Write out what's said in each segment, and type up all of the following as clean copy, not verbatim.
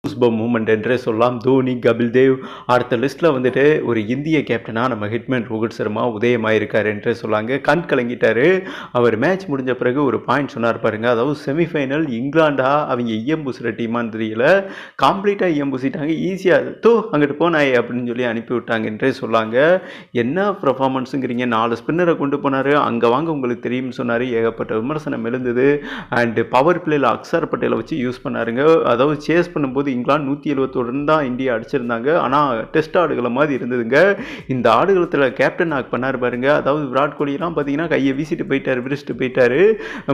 Goosebump moment என்றே சொல்லலாம். தோனி, கபில் தேவ் அடுத்த லிஸ்ட்டில் வந்துட்டு ஒரு இந்திய கேப்டனாக நம்ம ஹிட்மேன் ரோஹித் சர்மா உதயமாயிருக்கார் என்றே சொல்லாங்க. கண் கலங்கிட்டார். அவர் மேட்ச் முடிஞ்ச பிறகு ஒரு பாயிண்ட் சொன்னார் பாருங்க. அதாவது செமிஃபைனல் இங்கிலாண்டா அவங்க ஈயம் பூசுகிற டீமான்னு தெரியல, கம்ப்ளீட்டாக ஈயம் பூசிட்டாங்க. ஈஸியாக அங்கிட்டு போனாய் அப்படின்னு சொல்லி அனுப்பி விட்டாங்க என்றே சொல்லாங்க. என்ன பர்ஃபார்மன்ஸுங்கிறீங்க, 4 ஸ்பின்னரை கொண்டு போனார், அங்கே வாங்க உங்களுக்கு தெரியும்னு சொன்னார். ஏகப்பட்ட விமர்சனம் எழுந்தது. அண்டு பவர் பிளேயில் அக்ஸர் பட்டேலை வச்சு யூஸ் பண்ணாருங்க. அதாவது சேஸ் பண்ணும்போது இங்கிலாந்து 171 தான் இந்தியா அடிச்சிருந்தாங்க. ஆனால் டெஸ்ட் ஆடுகளை மாதிரி இருந்ததுங்க. இந்த ஆடுகளத்தில் கேப்டன் ஆக் பண்ணார் பாருங்க. அதாவது விராட் கோலிலாம் பார்த்தீங்கன்னா கையை வீசிட்டு போயிட்டார், விரிச்சிட்டு போயிட்டாரு.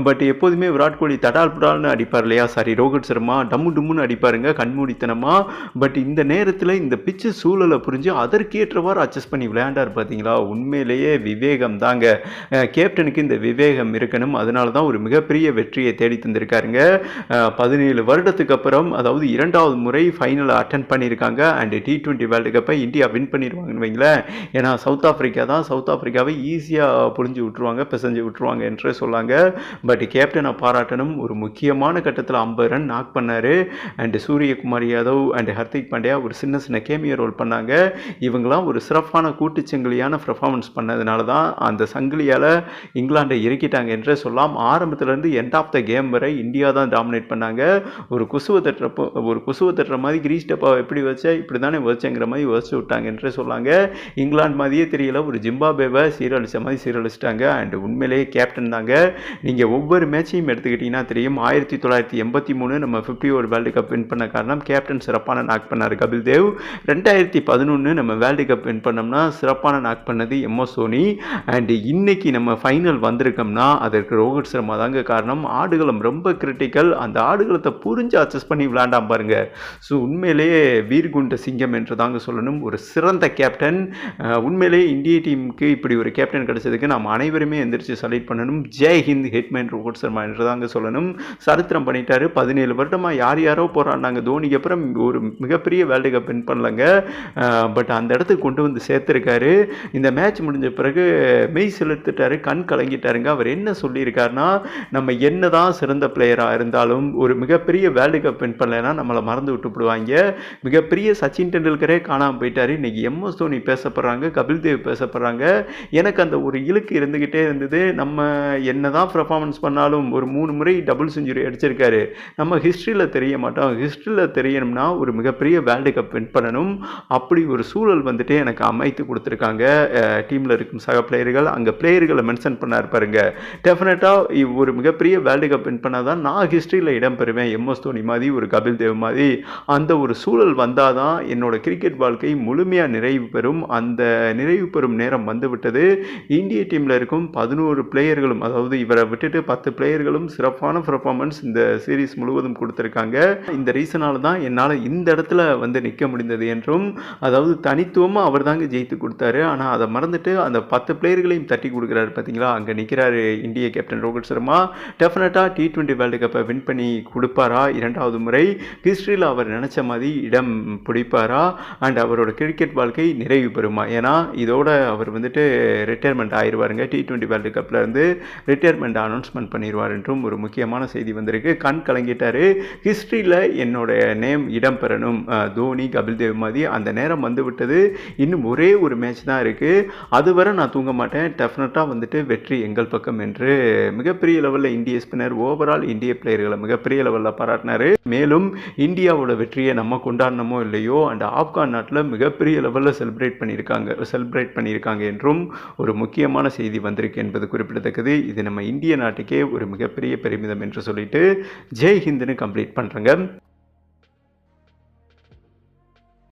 பட் எப்போதுமே விராட் கோலி தடால் புடால்னு அடிப்பார் இல்லையா, சாரி ரோஹித் சர்மா டம்மு டும்முன்னு அடிப்பாருங்க கண்மூடித்தனமா. பட் இந்த நேரத்தில் இந்த பிச்சு சூழலை புரிஞ்சு அதற்கேற்றவாறு அட்ஜஸ்ட் பண்ணி விளையாண்டார் பார்த்தீங்களா. உண்மையிலேயே விவேகம் தாங்க. கேப்டனுக்கு இந்த விவேகம் இருக்கணும். அதனால தான் ஒரு மிகப்பெரிய வெற்றியை தேடி தந்திருக்காருங்க. 17 வருடத்துக்கு அப்புறம், அதாவது 2வது முறை ஃபைனல் அட்டன் பண்ணியிருக்காங்க. அண்ட் T20 வேர்ல்டு கப்பை இந்தியா வின் பண்ணிடுவாங்கன்னு வைங்களேன். ஏன்னா சவுத் ஆஃப்ரிக்கா தான், சவுத் ஆஃப்ரிக்காவை ஈஸியாக புரிஞ்சு விட்டுருவாங்க, பிசைஞ்சு விட்டுருவாங்க என்று சொல்லாங்க. பட் கேப்டனை பாராட்டணும். ஒரு முக்கியமான கட்டத்தில் 50 ரன் நாக் பண்ணார். அண்ட் சூரியகுமார் யாதவ் அண்ட் ஹர்திக் பாண்டியா ஒரு சின்ன சின்ன கேமியோ ரோல் பண்ணாங்க. இவங்களாம் ஒரு சிறப்பான கூட்டுச்சங்கிலியான பர்ஃபார்மன்ஸ் பண்ணதுனால தான் அந்த சங்கிலியால் இங்கிலாண்டை இறக்கிட்டாங்க என்றே சொல்லலாம். ஆரம்பத்திலேருந்து எண்ட் ஆஃப் த கேம் வரை இந்தியா தான் டாமினேட் பண்ணாங்க. ஒரு குசுவை தட்டுற மாதிரி கிரீஸ் டப்பாவை எப்படி வச்சா இப்படி தானே வச்சேங்கிற மாதிரி வச்சு விட்டாங்க என்றே சொல்லாங்க. இங்கிலாந்து மாதிரியே தெரியல, ஒரு ஜிம்பாபேவை சீரழிச்ச மாதிரி சீரழிச்சிட்டாங்க. அண்ட் உண்மையிலேயே கேப்டன் தாங்க. நீங்கள் ஒவ்வொரு மேட்சையும் எடுத்துக்கிட்டிங்கன்னா தெரியும். 1983 நம்ம 50 ஓவர் வேர்ல்டு கப் வின் பண்ண காரணம் கேப்டன் சிறப்பான நாக் பண்ணார் கபில் தேவ். 2011 நம்ம வேர்ல்டு கப் வின் பண்ணோம்னா சிறப்பான நாக் பண்ணது MS தோனி. அண்ட் இன்னைக்கு நம்ம ஃபைனல் வந்திருக்கோம்னா அதற்கு ரோஹித் சர்மா தாங்க காரணம். ஆடுகளம் ரொம்ப கிரிட்டிக்கல். அந்த ஆடுகளத்தை புரிஞ்சு அட்ஜஸ்ட் பண்ணி விளையாண்டாம் பாருங்க. ஸோ உண்மையிலேயே வீர்குண்ட சிங்கம் என்று தாங்க சொல்லணும். ஒரு சிறந்த கேப்டன். உண்மையிலேயே இந்திய டீமுக்கு இப்படி ஒரு கேப்டன் கிடைச்சதுக்கு நாம் அனைவருமே எந்திரிச்சு சல்யூட் பண்ணணும். ஜெய் ஹிந்த் ஹிட்மேன் ரோஹித் சர்மா என்று தாங்க சொல்லணும். சரித்திரம் பண்ணிட்டாரு. 17 வருடமாக யாரோ போராடினாங்க. தோனிக்கு அப்புறம் ஒரு மிகப்பெரிய வேர்ல்டு கப் வின் பண்ணலங்க. பட் அந்த இடத்துக்கு கொண்டு வந்து சேர்த்துருக்காரு. இந்த மேட்ச் முடிஞ்ச பிறகு மெய் செலுத்திட்டாரு, கண் கலங்கிட்டாருங்க. அவர் என்ன சொல்லியிருக்காருன்னா, நம்ம என்னதான் சிறந்த பிளேயராக இருந்தாலும் ஒரு மிகப்பெரிய வேர்ல்டு கப் வின் பண்ணலைன்னா நம்மளை மறந்து விட்டுப்படுவாங்க. மிகப்பெரிய சச்சின் டெண்டுல்கரே காணாமல் போயிட்டார். இன்னைக்கு MS தோனி பேசப்படுறாங்க, கபில் தேவ் பேசப்படுறாங்க. எனக்கு அந்த ஒரு இழுக்கு இருந்துக்கிட்டே இருந்தது. நம்ம என்னதான் பர்ஃபார்மன்ஸ் பண்ணாலும் ஒரு 3 முறை டபுள் செஞ்சுரி அடிச்சிருக்காரு. நம்ம ஹிஸ்ட்ரியில் தெரிய மாட்டோம். ஹிஸ்ட்ரியில் தெரியணும்னா ஒரு மிகப்பெரிய வேர்ல்டு கப் வின் பண்ணணும். அப்படி ஒரு சூழல் வந்துட்டு எனக்கு அமைத்து கொடுத்துருக்காங்க டீமில் இருக்கும் சக பிளேயர்கள். அங்கே பிளேயர்களை மென்ஷன் பண்ணார் பாருங்க. டெஃபினட்டாக ஒரு மிகப்பெரிய வேர்ல்டு கப் வின் பண்ணாதான் நான் ஹிஸ்ட்ரியில் இடம் பெறுவேன். MS தோனி மாதிரி, ஒரு கபில் தேவ் மாதிரி. அந்த ஒரு சூழல் வந்தால் தான் என்னோட கிரிக்கெட் வாழ்க்கை முழுமையாக நிறைவு பெறும். அந்த நிறைவு பெறும் நேரம் வந்துவிட்டது. இந்திய டீமில் இருக்கும் 11 பிளேயர்களும், அதாவது இவரை விட்டுட்டு 10 பிளேயர்களும் சிறப்பான பர்ஃபார்மன்ஸ் இந்த சீரீஸ் முழுவதும் கொடுத்துருக்காங்க. இந்த ரீசனால தான் என்னால் இந்த இடத்துல வந்து நிற்க முடிந்தது என்றும், அதாவது தனித்துவமாக அவர் தாங்க ஜெயித்து கொடுத்தாரு. ஆனால் அதை மறந்துட்டு அந்த 10 பிளேயர்களையும் தட்டி கொடுக்குறாரு பார்த்தீங்களா. அங்கே நிற்கிறாரு இந்திய கேப்டன் ரோஹித் சர்மா. டெஃபினட்டாக T20 வேர்ல்டு கப்பை வின் பண்ணி கொடுப்பாரா 2வது முறை? ஹிஸ்ட்ரியில் அவர் நினச்ச மாதிரி இடம் பிடிப்பாரா? அண்ட் அவரோட கிரிக்கெட் வாழ்க்கை நிறைவு பெறுமா? ஏன்னா இதோட அவர் வந்துட்டு ரிட்டையர்மெண்ட் ஆயிடுவாருங்க. T20 வேர்ல்டு கப்பில் இருந்து ரிட்டையர்மெண்ட் அனௌன்ஸ்மெண்ட் பண்ணிடுவார் என்றும் ஒரு முக்கியமான செய்தி வந்திருக்கு. கண் கலங்கிட்டார். ஹிஸ்ட்ரியில் என்னோட நேம் இடம் பெறணும், தோனி, கபில் தேவ் மாதிரி. அந்த நேரம் வந்து விட்டது. இன்னும் ஒரே ஒரு மேட்ச் தான் இருக்குது. அதுவரை நான் தூங்க மாட்டேன். டெஃபினட்டாக வந்துட்டு வெற்றி எங்கள் பக்கம் என்று மிகப்பெரிய லெவலில் இந்திய ஸ்பின்னர் ஓவரால் இந்திய பிளேயர்களை மிகப்பெரிய லெவலில் பாராட்டினார். மேலும் இந்தியாவோட வெற்றியை நம்ம கொண்டாடணுமோ இல்லையோ, அந்த ஆப்கான் நாட்டில் மிகப்பெரிய லெவலில் செலிப்ரேட் பண்ணியிருக்காங்க என்றும் ஒரு முக்கியமான செய்தி வந்திருக்கு என்பது குறிப்பிடத்தக்கது. இது நம்ம இந்திய நாட்டுக்கே ஒரு மிகப்பெரிய பெருமிதம் என்று சொல்லிட்டு ஜெய் ஹிந்த்னு கம்ப்ளீட் பண்ணுறேங்க.